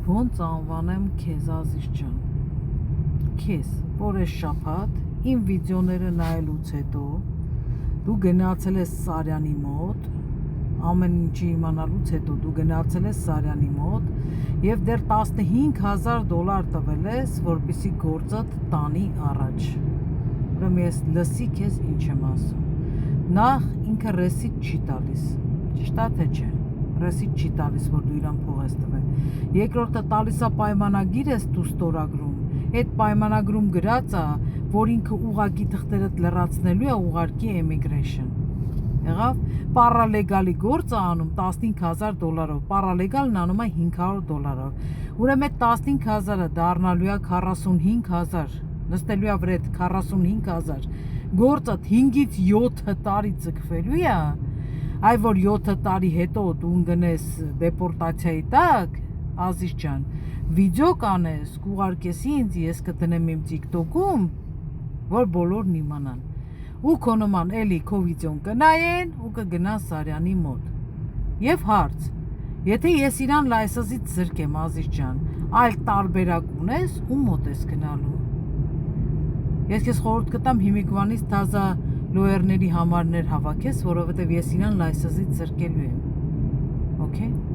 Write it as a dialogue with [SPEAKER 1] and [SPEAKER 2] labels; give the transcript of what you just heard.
[SPEAKER 1] Ոնց անվանեմ քեզ Ազիզ ջան, քեզ, որ այս շաբաթ իմ վիդեոները նայելուց հետո դու գնացել ես Սարյանի մոտ, ամեն ինչի իմանալուց հետո դու գնացել ես Սարյանի մոտ եւ դեռ $15,000 տվել ես, որպեսզի գործդ տանի առաջ։ Ուրեմն ես լսի քեզ ինչ եմ ասում։ Նախ ինքը ռեսիտ չի տալիս, ճիշտ է թե չէ։ Ռեսիտ չի տալիս, որ դու իրան փող ես տվել։ Երկրորդը տալիս է պայմանագիր ես դու ստորագրում։ Այդ պայմանագրում գրած է, որ ինքը ուղակի թղթերդ լրացնելու է ուղարկի immigration։ Եղավ, պարալեգալի գործ է անում $15,000, պարալեգալն անում է $500։ Ուրեմն այդ 15,000-ը դառնալու է 45,000, նստելու է վրա 45,000։ Գործը 5-ից 7 տարի ձգվելու է, այ որ 7 տարի հետո դու ընկնես դեպորտացիայի տակ, Ազիզ ջան, վիդեո կանես, կուղարկես ինձ, ես կդնեմ իմ TikTok-ում, որ բոլորն իմանան։ Ու քո նման էլի քո վիդեոն կնայեն ու կգնան Սարյանի մոտ։ Եվ հարց, եթե ես իրան լայսենսից զրկեմ, Ազիզ ջան, այլ տարբերակ ունես, ում մոտ ես գնալու։ Ես քեզ խորհուրդ կտամ հիմիկվանից թազա լոյերների համարներ հավաքես, որովհետև ես իրան լայսենսից զրկելու եմ։ Okay?